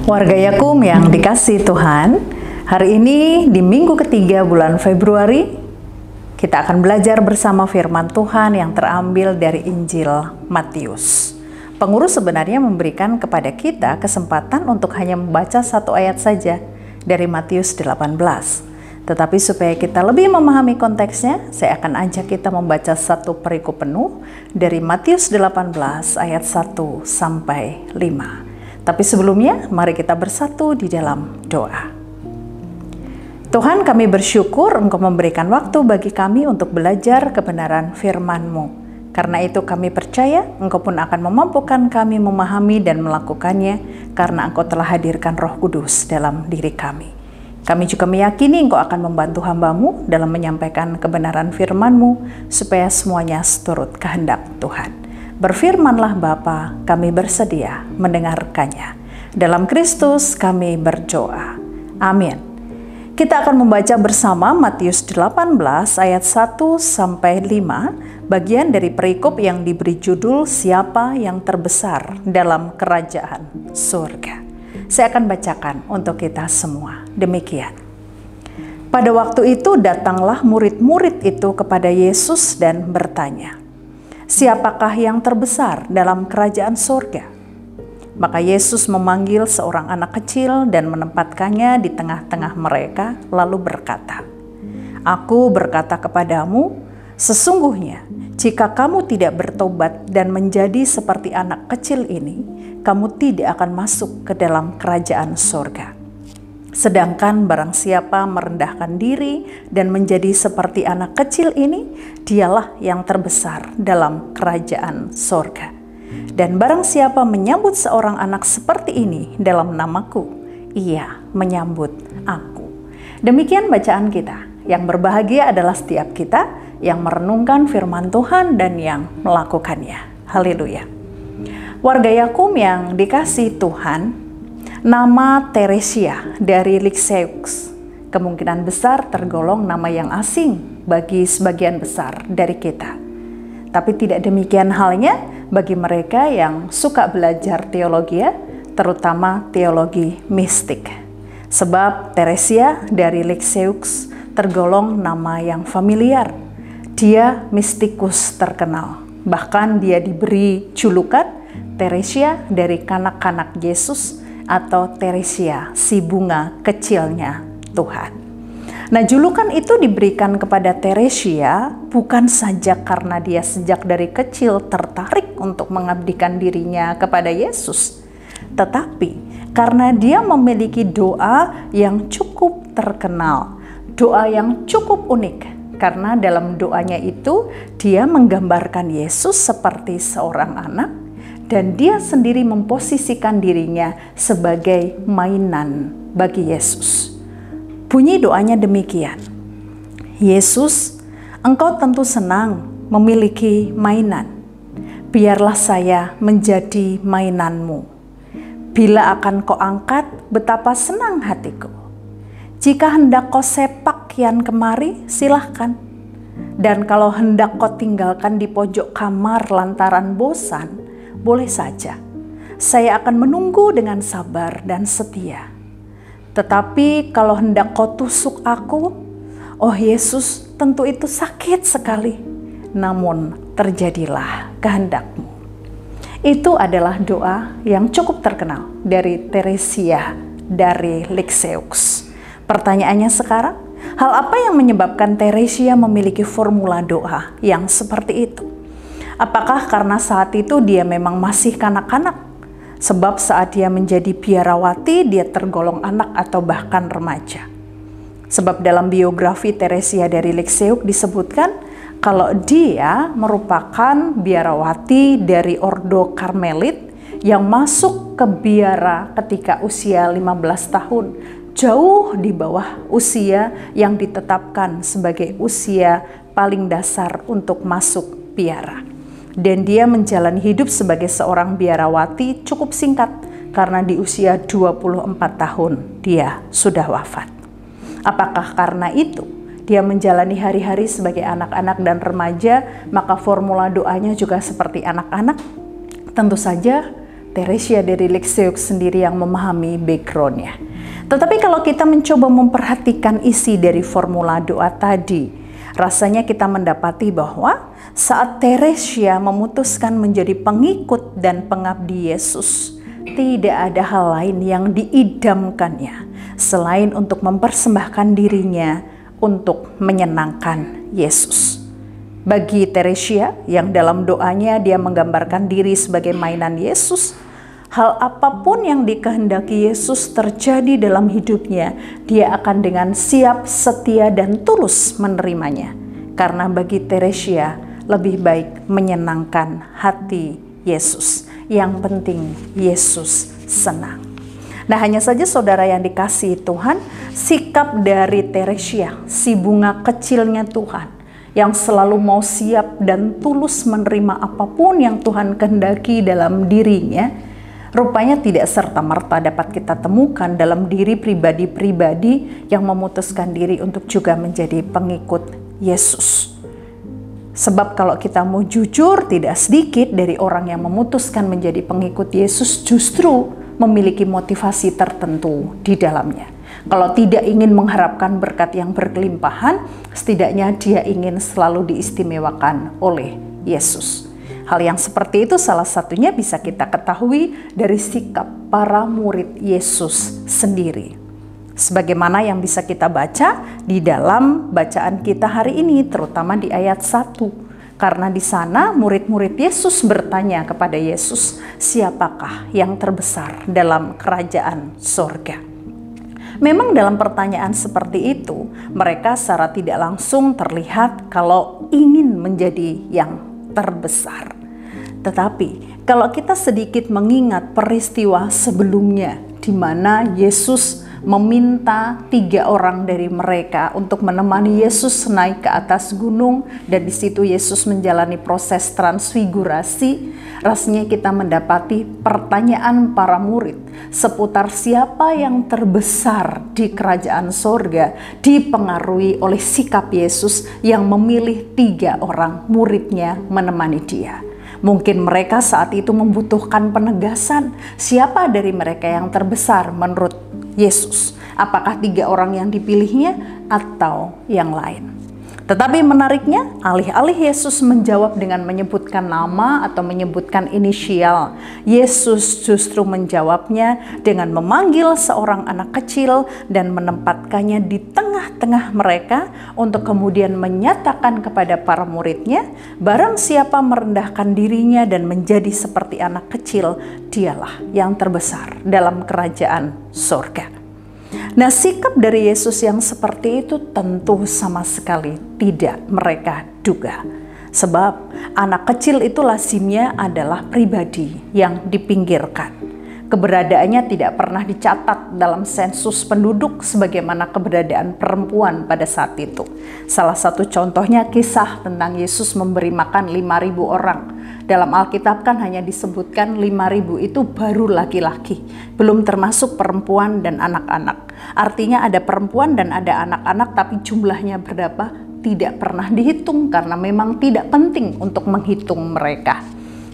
Warga Yakum yang dikasihi Tuhan, hari ini di minggu ketiga bulan Februari, kita akan belajar bersama firman Tuhan yang terambil dari Injil Matius. Pengurus sebenarnya memberikan kepada kita kesempatan untuk hanya membaca satu ayat saja dari Matius 18. Tetapi supaya kita lebih memahami konteksnya, saya akan ajak kita membaca satu perikop penuh dari Matius 18 ayat 1 sampai 5. Tapi sebelumnya, mari kita bersatu di dalam doa. Tuhan, kami bersyukur Engkau memberikan waktu bagi kami untuk belajar kebenaran firman-Mu. Karena itu kami percaya Engkau pun akan memampukan kami memahami dan melakukannya, karena Engkau telah hadirkan Roh Kudus dalam diri kami. Kami juga meyakini Engkau akan membantu hamba-Mu dalam menyampaikan kebenaran firman-Mu, supaya semuanya seturut kehendak Tuhan. Berfirmanlah Bapa, kami bersedia mendengarkannya. Dalam Kristus kami berdoa. Amin. Kita akan membaca bersama Matius 18 ayat 1 sampai 5, bagian dari perikop yang diberi judul Siapa yang terbesar dalam kerajaan surga. Saya akan bacakan untuk kita semua. Demikian. Pada waktu itu datanglah murid-murid itu kepada Yesus dan bertanya, "Siapakah yang terbesar dalam kerajaan surga?" Maka Yesus memanggil seorang anak kecil dan menempatkannya di tengah-tengah mereka, lalu berkata, "Aku berkata kepadamu, sesungguhnya jika kamu tidak bertobat dan menjadi seperti anak kecil ini, kamu tidak akan masuk ke dalam kerajaan surga. Sedangkan barang siapa merendahkan diri dan menjadi seperti anak kecil ini, dialah yang terbesar dalam kerajaan surga. Dan barang siapa menyambut seorang anak seperti ini dalam namaku, ia menyambut aku." Demikian bacaan kita. Yang berbahagia adalah setiap kita yang merenungkan firman Tuhan dan yang melakukannya. Haleluya. Warga Yakum yang dikasihi Tuhan, nama Teresia dari Lixeux kemungkinan besar tergolong nama yang asing bagi sebagian besar dari kita. Tapi tidak demikian halnya bagi mereka yang suka belajar teologi, terutama teologi mistik. Sebab Teresia dari Lixeux tergolong nama yang familiar. Dia mistikus terkenal. Bahkan dia diberi julukan Teresia dari kanak-kanak Yesus, atau Teresia, si bunga kecilnya Tuhan. Nah, julukan itu diberikan kepada Teresia bukan saja karena dia sejak dari kecil tertarik untuk mengabdikan dirinya kepada Yesus, tetapi karena dia memiliki doa yang cukup terkenal, doa yang cukup unik, karena dalam doanya itu dia menggambarkan Yesus seperti seorang anak, dan dia sendiri memposisikan dirinya sebagai mainan bagi Yesus. Bunyi doanya demikian, "Yesus, Engkau tentu senang memiliki mainan. Biarlah saya menjadi mainanmu. Bila akan kau angkat, betapa senang hatiku. Jika hendak kau sepak kian kemari, silahkan. Dan kalau hendak kau tinggalkan di pojok kamar lantaran bosan, boleh saja. Saya akan menunggu dengan sabar dan setia. Tetapi kalau hendak kau tusuk aku, oh Yesus, tentu itu sakit sekali. Namun terjadilah kehendakmu." Itu adalah doa yang cukup terkenal dari Teresia dari Lixeux. Pertanyaannya sekarang, hal apa yang menyebabkan Teresia memiliki formula doa yang seperti itu? Apakah karena saat itu dia memang masih kanak-kanak? Sebab saat dia menjadi biarawati, dia tergolong anak atau bahkan remaja. Sebab dalam biografi Teresia dari Lixeux disebutkan kalau dia merupakan biarawati dari Ordo Karmelit yang masuk ke biara ketika usia 15 tahun, jauh di bawah usia yang ditetapkan sebagai usia paling dasar untuk masuk biara. Dan dia menjalani hidup sebagai seorang biarawati cukup singkat, karena di usia 24 tahun dia sudah wafat. Apakah karena itu dia menjalani hari-hari sebagai anak-anak dan remaja, maka formula doanya juga seperti anak-anak? Tentu saja Teresia dari Lexeus sendiri yang memahami backgroundnya. Tetapi kalau kita mencoba memperhatikan isi dari formula doa tadi, rasanya kita mendapati bahwa saat Teresia memutuskan menjadi pengikut dan pengabdi Yesus, tidak ada hal lain yang diidamkannya selain untuk mempersembahkan dirinya untuk menyenangkan Yesus. Bagi Teresia yang dalam doanya dia menggambarkan diri sebagai mainan Yesus, hal apapun yang dikehendaki Yesus terjadi dalam hidupnya, dia akan dengan siap, setia, dan tulus menerimanya. Karena bagi Teresia lebih baik menyenangkan hati Yesus. Yang penting Yesus senang. Nah, hanya saja saudara yang dikasihi Tuhan, sikap dari Teresia, si bunga kecilnya Tuhan, yang selalu mau siap dan tulus menerima apapun yang Tuhan kehendaki dalam dirinya, rupanya tidak serta-merta dapat kita temukan dalam diri pribadi-pribadi yang memutuskan diri untuk juga menjadi pengikut Yesus. Sebab kalau kita mau jujur, tidak sedikit dari orang yang memutuskan menjadi pengikut Yesus justru memiliki motivasi tertentu di dalamnya. Kalau tidak ingin mengharapkan berkat yang berkelimpahan, setidaknya dia ingin selalu diistimewakan oleh Yesus. Hal yang seperti itu salah satunya bisa kita ketahui dari sikap para murid Yesus sendiri. Sebagaimana yang bisa kita baca di dalam bacaan kita hari ini, terutama di ayat 1. Karena di sana murid-murid Yesus bertanya kepada Yesus, siapakah yang terbesar dalam kerajaan sorga? Memang dalam pertanyaan seperti itu, mereka secara tidak langsung terlihat kalau ingin menjadi yang terbesar. Tetapi kalau kita sedikit mengingat peristiwa sebelumnya, di mana Yesus meminta 3 orang dari mereka untuk menemani Yesus naik ke atas gunung, dan di situ Yesus menjalani proses transfigurasi. Rasanya kita mendapati pertanyaan para murid seputar siapa yang terbesar di kerajaan sorga dipengaruhi oleh sikap Yesus yang memilih 3 orang muridnya menemani dia. Mungkin mereka saat itu membutuhkan penegasan siapa dari mereka yang terbesar menurut Yesus. Apakah 3 orang yang dipilihnya atau yang lain? Tetapi menariknya, alih-alih Yesus menjawab dengan menyebutkan nama atau menyebutkan inisial, Yesus justru menjawabnya dengan memanggil seorang anak kecil dan menempatkannya di tengah-tengah mereka untuk kemudian menyatakan kepada para muridnya, barang siapa merendahkan dirinya dan menjadi seperti anak kecil, dialah yang terbesar dalam kerajaan sorga. Nah, sikap dari Yesus yang seperti itu tentu sama sekali tidak mereka duga. Sebab anak kecil itu lazimnya adalah pribadi yang dipinggirkan. Keberadaannya tidak pernah dicatat dalam sensus penduduk sebagaimana keberadaan perempuan pada saat itu. Salah satu contohnya kisah tentang Yesus memberi makan 5.000 orang. Dalam Alkitab kan hanya disebutkan 5.000 itu baru laki-laki, belum termasuk perempuan dan anak-anak. Artinya ada perempuan dan ada anak-anak, tapi jumlahnya berapa tidak pernah dihitung karena memang tidak penting untuk menghitung mereka.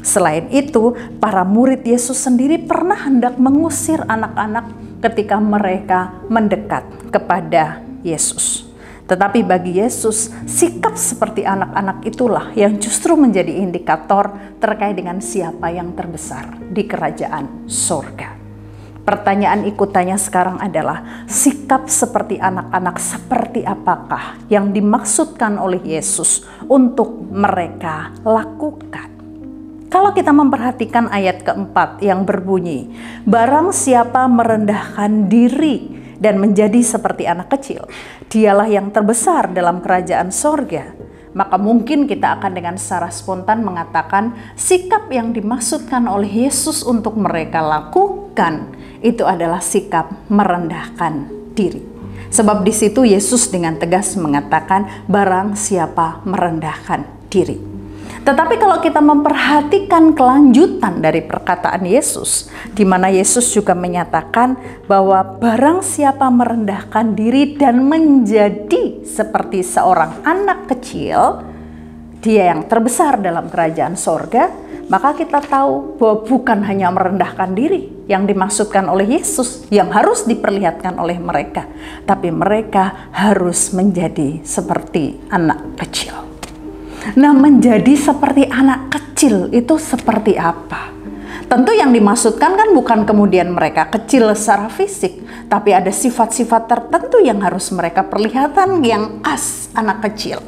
Selain itu, para murid Yesus sendiri pernah hendak mengusir anak-anak ketika mereka mendekat kepada Yesus. Tetapi bagi Yesus, sikap seperti anak-anak itulah yang justru menjadi indikator terkait dengan siapa yang terbesar di kerajaan sorga. Pertanyaan ikutannya sekarang adalah, sikap seperti anak-anak seperti apakah yang dimaksudkan oleh Yesus untuk mereka lakukan? Kalau kita memperhatikan ayat keempat yang berbunyi, barang siapa merendahkan diri dan menjadi seperti anak kecil, dialah yang terbesar dalam kerajaan sorga. Maka mungkin kita akan dengan secara spontan mengatakan sikap yang dimaksudkan oleh Yesus untuk mereka lakukan itu adalah sikap merendahkan diri. Sebab di situ Yesus dengan tegas mengatakan barang siapa merendahkan diri. Tetapi kalau kita memperhatikan kelanjutan dari perkataan Yesus, di mana Yesus juga menyatakan bahwa barang siapa merendahkan diri dan menjadi seperti seorang anak kecil, dia yang terbesar dalam kerajaan sorga, maka kita tahu bahwa bukan hanya merendahkan diri yang dimaksudkan oleh Yesus, yang harus diperlihatkan oleh mereka, tapi mereka harus menjadi seperti anak kecil. Nah, menjadi seperti anak kecil itu seperti apa? Tentu yang dimaksudkan kan bukan kemudian mereka kecil secara fisik, tapi ada sifat-sifat tertentu yang harus mereka perlihatkan yang khas anak kecil.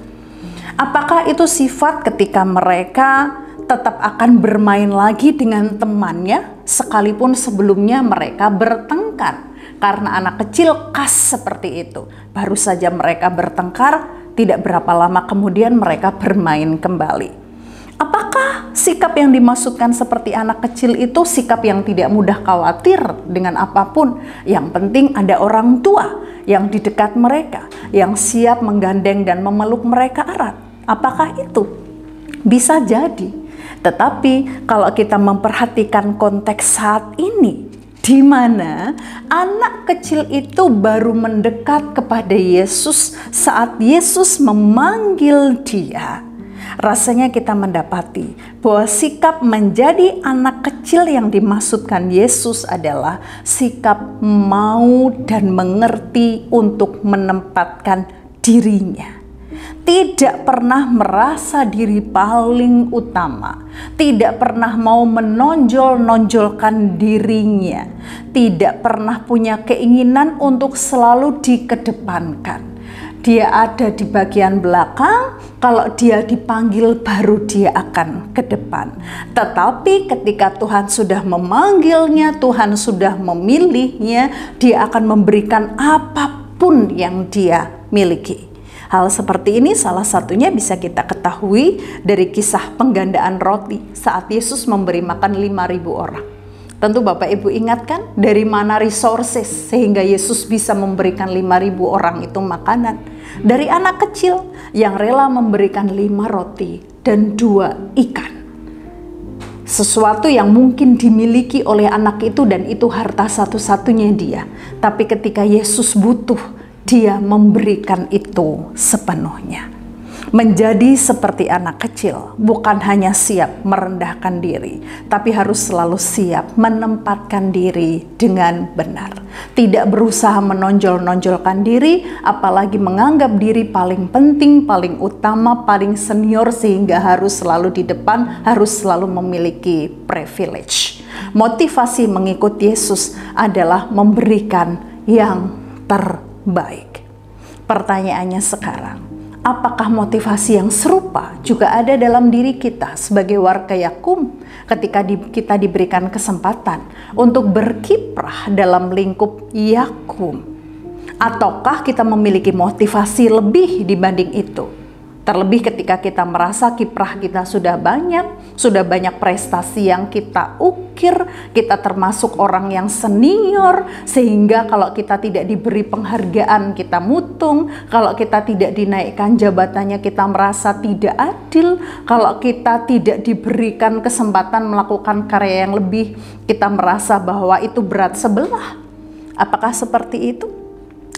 Apakah itu sifat ketika mereka tetap akan bermain lagi dengan temannya sekalipun sebelumnya mereka bertengkar? Karena anak kecil khas seperti itu. Baru saja mereka bertengkar, tidak berapa lama kemudian mereka bermain kembali. Apakah sikap yang dimaksudkan seperti anak kecil itu sikap yang tidak mudah khawatir dengan apapun? Yang penting ada orang tua yang di dekat mereka, yang siap menggandeng dan memeluk mereka erat. Apakah itu? Bisa jadi. Tetapi kalau kita memperhatikan konteks saat ini, di mana anak kecil itu baru mendekat kepada Yesus saat Yesus memanggil dia, rasanya kita mendapati bahwa sikap menjadi anak kecil yang dimaksudkan Yesus adalah sikap mau dan mengerti untuk menempatkan dirinya. Tidak pernah merasa diri paling utama, tidak pernah mau menonjol-nonjolkan dirinya, tidak pernah punya keinginan untuk selalu dikedepankan. Dia ada di bagian belakang, kalau dia dipanggil baru dia akan ke depan. Tetapi ketika Tuhan sudah memanggilnya, Tuhan sudah memilihnya, dia akan memberikan apapun yang dia miliki. Hal seperti ini salah satunya bisa kita ketahui dari kisah penggandaan roti saat Yesus memberi makan 5.000 orang. Tentu Bapak Ibu ingat kan dari mana resources sehingga Yesus bisa memberikan 5.000 orang itu makanan. Dari anak kecil yang rela memberikan 5 roti dan 2 ikan. Sesuatu yang mungkin dimiliki oleh anak itu dan itu harta satu-satunya dia. Tapi ketika Yesus butuh, dia memberikan itu sepenuhnya. Menjadi seperti anak kecil bukan hanya siap merendahkan diri, tapi harus selalu siap menempatkan diri dengan benar. Tidak berusaha menonjol-nonjolkan diri, apalagi menganggap diri paling penting, paling utama, paling senior sehingga harus selalu di depan, harus selalu memiliki privilege. Motivasi mengikut Yesus adalah memberikan yang terbaik. Pertanyaannya sekarang, apakah motivasi yang serupa juga ada dalam diri kita sebagai warga Yakum ketika kita diberikan kesempatan untuk berkiprah dalam lingkup Yakum? Ataukah kita memiliki motivasi lebih dibanding itu? Terlebih ketika kita merasa kiprah kita sudah banyak prestasi yang kita ukir, kita termasuk orang yang senior, sehingga kalau kita tidak diberi penghargaan kita mutung, kalau kita tidak dinaikkan jabatannya kita merasa tidak adil, kalau kita tidak diberikan kesempatan melakukan karya yang lebih, kita merasa bahwa itu berat sebelah. Apakah seperti itu?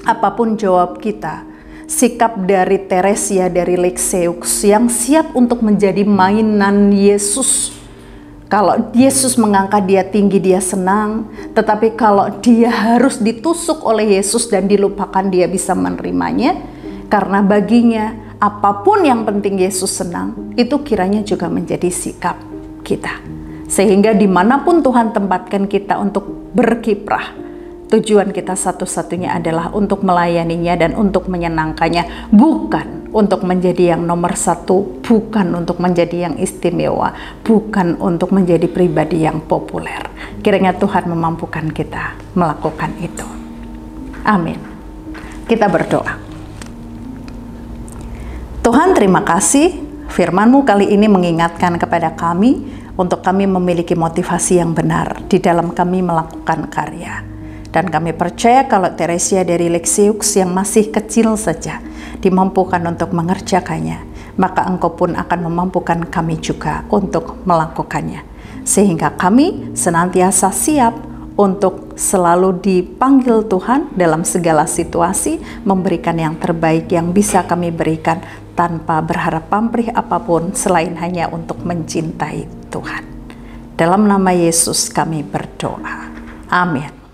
Apapun jawab kita, sikap dari Teresia dari Lexeux yang siap untuk menjadi mainan Yesus. Kalau Yesus mengangkat dia tinggi, dia senang. Tetapi kalau dia harus ditusuk oleh Yesus dan dilupakan, dia bisa menerimanya. Karena baginya apapun yang penting Yesus senang, itu kiranya juga menjadi sikap kita. Sehingga dimanapun Tuhan tempatkan kita untuk berkiprah, tujuan kita satu-satunya adalah untuk melayaninya dan untuk menyenangkannya, bukan untuk menjadi yang nomor satu, bukan untuk menjadi yang istimewa, bukan untuk menjadi pribadi yang populer. Kiranya Tuhan memampukan kita melakukan itu. Amin. Kita berdoa. Tuhan, terima kasih firman-Mu kali ini mengingatkan kepada kami untuk kami memiliki motivasi yang benar di dalam kami melakukan karya. Dan kami percaya kalau Teresia dari Lexeux yang masih kecil saja dimampukan untuk mengerjakannya, maka Engkau pun akan memampukan kami juga untuk melakukannya. Sehingga kami senantiasa siap untuk selalu dipanggil Tuhan dalam segala situasi, memberikan yang terbaik yang bisa kami berikan tanpa berharap pamrih apapun selain hanya untuk mencintai Tuhan. Dalam nama Yesus kami berdoa. Amin.